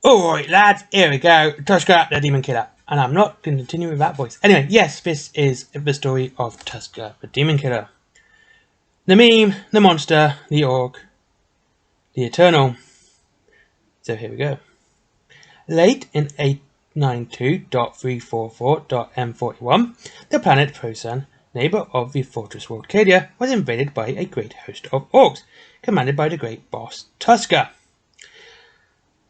Alright lads, here we go, Tuska the Demon-Killa. And I'm not going to continue with that voice. Anyway, yes, this is the story of Tuska the Demon-Killa. The meme, the monster, the orc, the eternal. So here we go. Late in 892.344.m41, the planet Prosan, neighbour of the fortress world Cadia, was invaded by a great host of orcs, commanded by the great boss Tuska.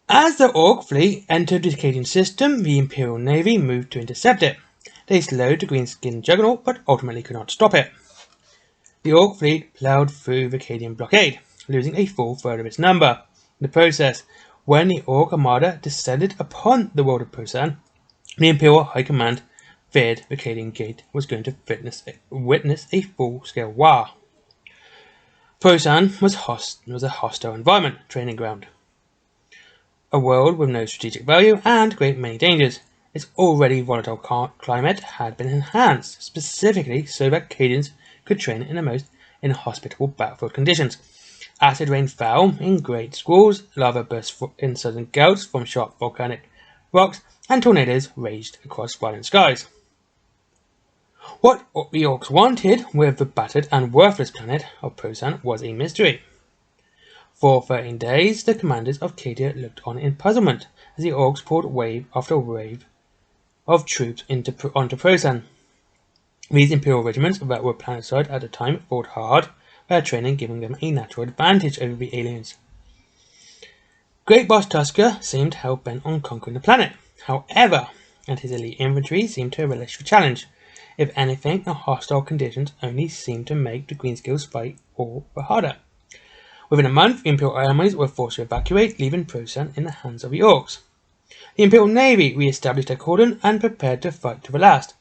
As the Orc fleet entered the Cadian system, the Imperial Navy moved to intercept it. They slowed the green-skinned juggernaut, but ultimately could not stop it. The Orc fleet ploughed through the Cadian blockade, losing a full third of its number. In the process, when the Orc Armada descended upon the world of Prosan, the Imperial High Command feared the Cadian Gate was going to witness a full-scale war. Prosan was a hostile environment, training ground. A world with no strategic value and a great many dangers. Its already volatile climate had been enhanced, specifically so that Cadians could train in the most inhospitable battlefield conditions. Acid rain fell in great squalls, lava burst in sudden gouts from sharp volcanic rocks, and tornadoes raged across violent skies. What the Orcs wanted with the battered and worthless planet of Prosan was a mystery. For 13 days, the commanders of Cadia looked on in puzzlement as the Orcs poured wave after wave of troops onto Prosan. These Imperial regiments that were planetside at the time fought hard, their training giving them a natural advantage over the aliens. Great Boss Tuska seemed hell-bent on conquering the planet, however, and his elite infantry seemed to relish the challenge. If anything, the hostile conditions only seemed to make the Greenskills fight all the harder. Within a month, the Imperial armies were forced to evacuate, leaving Prosan in the hands of the Orcs. The Imperial Navy re-established their cordon and prepared to fight to the last.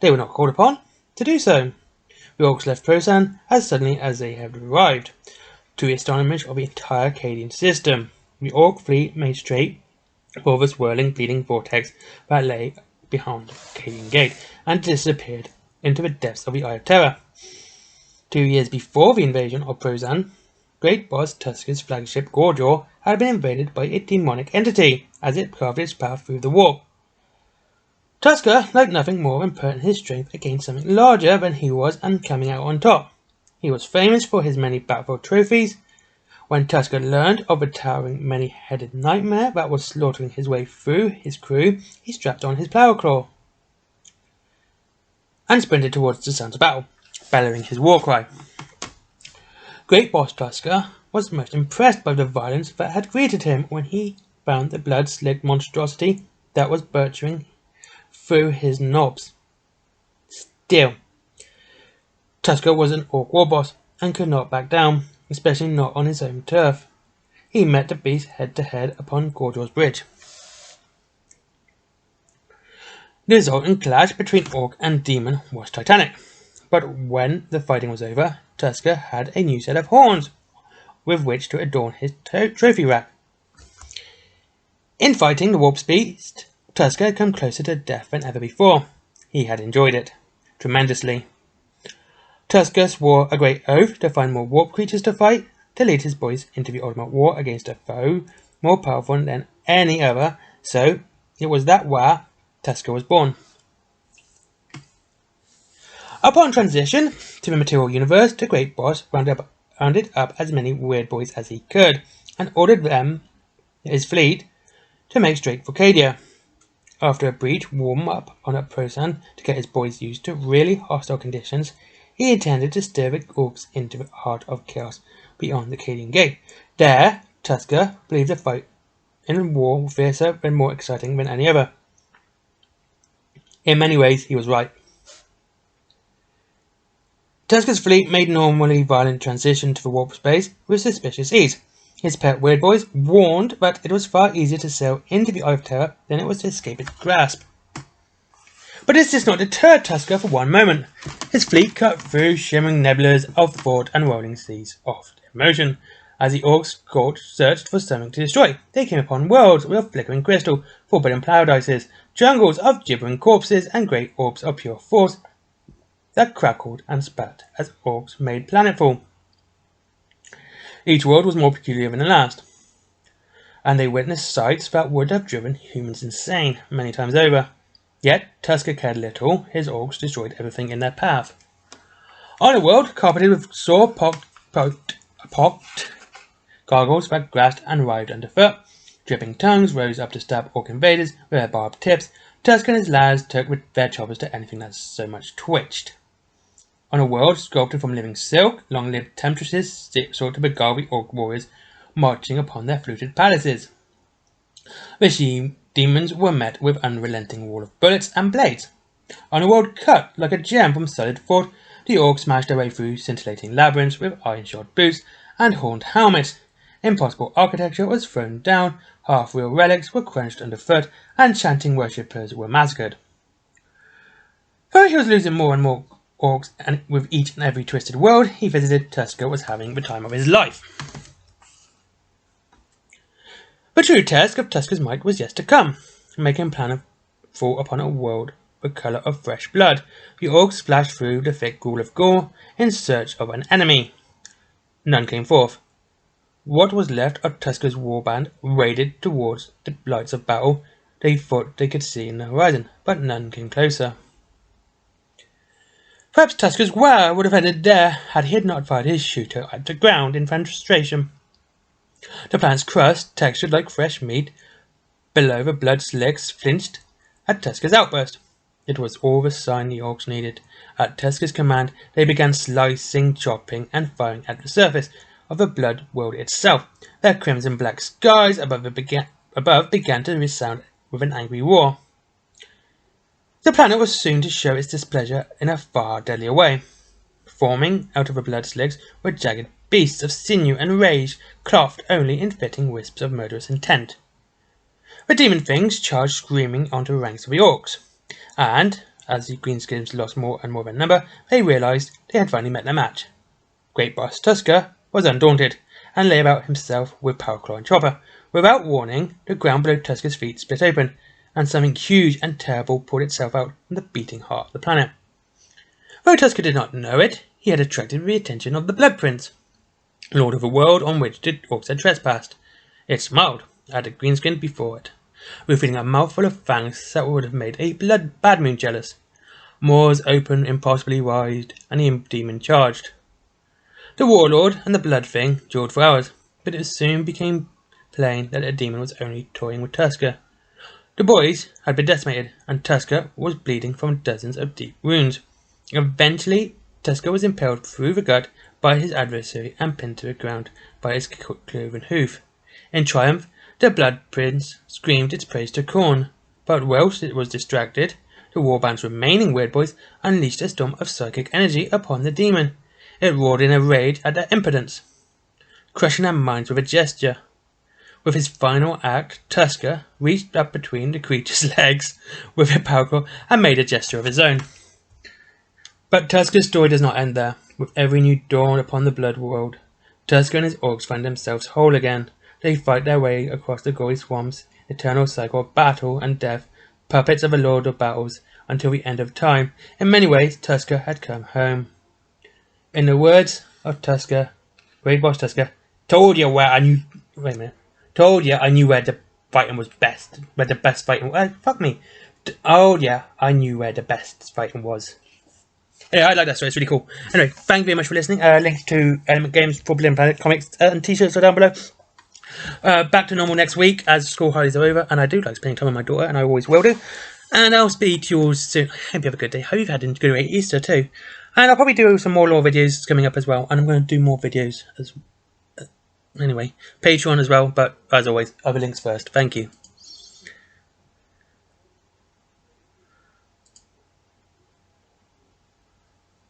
They were not called upon to do so. The Orcs left Prosan as suddenly as they had arrived, to the astonishment of the entire Cadian system. The Orc fleet made straight for the swirling, bleeding vortex that lay behind the Cadian Gate and disappeared into the depths of the Eye of Terror. 2 years before the invasion of Prosan, Great Boss Tuska's flagship Gorjaw had been invaded by a demonic entity as it carved its path through the warp. Tuska liked nothing more than putting his strength against something larger than he was and coming out on top. He was famous for his many battlefield trophies. When Tuska learned of the towering many-headed nightmare that was slaughtering his way through his crew, he strapped on his power claw and sprinted towards the sounds of battle, bellowing his war cry. Great Boss Tuska was most impressed by the violence that had greeted him when he found the blood-slicked monstrosity that was butchering through his knobs. Still, Tuska was an Orc war boss and could not back down, especially not on his own turf. He met the beast head-to-head upon Gorjaw's bridge. The resulting clash between Orc and Demon was titanic, but when the fighting was over, Tuska had a new set of horns with which to adorn his trophy rack. In fighting the Warp Beast, Tuska had come closer to death than ever before. He had enjoyed it tremendously. Tuska swore a great oath to find more warp creatures to fight, to lead his boys into the ultimate war against a foe more powerful than any other, so it was that war Tuska was born. Upon transition to the material universe, the Great Boss rounded up as many weird boys as he could, and ordered his fleet, to make straight for Cadia. After a brief warm-up on Prosan to get his boys used to really hostile conditions, he intended to steer the Orcs into the heart of chaos beyond the Cadian Gate. There, Tuska believed the fight in war was fiercer and more exciting than any other. In many ways, he was right. Tuska's fleet made normally violent transition to the warp space with suspicious ease. His pet weird boys warned that it was far easier to sail into the Eye of Terror than it was to escape its grasp. But this did not deter Tuska for one moment. His fleet cut through shimmering nebulas of thought and rolling seas of emotion. As the Orcs searched for something to destroy, they came upon worlds with flickering crystal, forbidden paradises, jungles of gibbering corpses, and great orbs of pure force that crackled and spat as Orcs made planetfall. Each world was more peculiar than the last. and they witnessed sights that would have driven humans insane many times over. Yet Tuska cared little. His orcs destroyed everything in their path. On a world carpeted with sore-pocked gargoyles that grasped and writhed underfoot, dripping tongues rose up to stab orc invaders with their barbed tips. Tuska and his lads took with their choppers to anything that so much twitched. On a world sculpted from living silk, long-lived temptresses sought to beguile the orc warriors marching upon their fluted palaces. The demons were met with unrelenting wall of bullets and blades. On a world cut like a gem from solid thought, the orcs smashed their way through scintillating labyrinths with iron-shod boots and horned helmets. Impossible architecture was thrown down, half-real relics were crunched underfoot, and chanting worshippers were massacred. Though he was losing more and more orcs, and with each and every twisted world he visited, Tuska was having the time of his life. The true test of Tuska's might was yet to come. Making a plan of fall upon a world the colour of fresh blood, the orcs splashed through the thick pool of gore in search of an enemy. None came forth. What was left of Tuska's warband waded towards the lights of battle they thought they could see in the horizon, but none came closer. Perhaps Tuska's war would have ended there had he not fired his shooter at the ground in frustration. The plant's crust, textured like fresh meat, below the blood slicks, flinched at Tuska's outburst. It was all the sign the orcs needed. At Tuska's command, they began slicing, chopping, and firing at the surface of the blood world itself. Their crimson-black skies above began to resound with an angry roar. The planet was soon to show its displeasure in a far deadlier way. Forming out of the blood slicks were jagged beasts of sinew and rage, clothed only in fitting wisps of murderous intent. The demon things charged screaming onto the ranks of the orcs, and, as the greenskins lost more and more of their number, they realized they had finally met their match. Great Boss Tuska was undaunted, and lay about himself with Powerclaw and Chopper. Without warning, the ground below Tuska's feet split open, and something huge and terrible poured itself out from the beating heart of the planet. Though Tuska did not know it, he had attracted the attention of the Blood Prince, lord of a world on which the orcs had trespassed. It smiled at the greenskin before it, revealing a mouthful of fangs that would have made a bad moon jealous. Maws open, impulsively wide, and the demon charged. The warlord and the blood thing duelled for hours, but it soon became plain that the demon was only toying with Tuska. The boys had been decimated, and Tuska was bleeding from dozens of deep wounds. Eventually, Tuska was impaled through the gut by his adversary and pinned to the ground by his cloven hoof. In triumph, the Blood Prince screamed its praise to Khorne, but whilst it was distracted, the warband's remaining weird boys unleashed a storm of psychic energy upon the demon. It roared in a rage at their impotence, crushing their minds with a gesture. With his final act, Tuska reached up between the creature's legs with a powerclaw and made a gesture of his own. But Tuska's story does not end there. With every new dawn upon the blood world, Tuska and his orcs find themselves whole again. They fight their way across the gory swamps, eternal cycle of battle and death, puppets of a lord of battles, until the end of time. In many ways, Tuska had come home. In the words of Tuska, Great Boss Tuska, told you I knew where the fighting was best. Where the best fighting was. I knew where the best fighting was. Anyway, I like that story, it's really cool. Anyway, thank you very much for listening. Links to Element Games, Forbidden Planet comics and t-shirts are down below. Back to normal next week as school holidays are over, and I do like spending time with my daughter, and I always will do. And I'll speak to you all soon. I hope you have a good day. Hope you've had a good Easter too. And I'll probably do some more lore videos coming up as well, and I'm going to do more videos as anyway, Patreon as well, but as always, other links first. Thank you.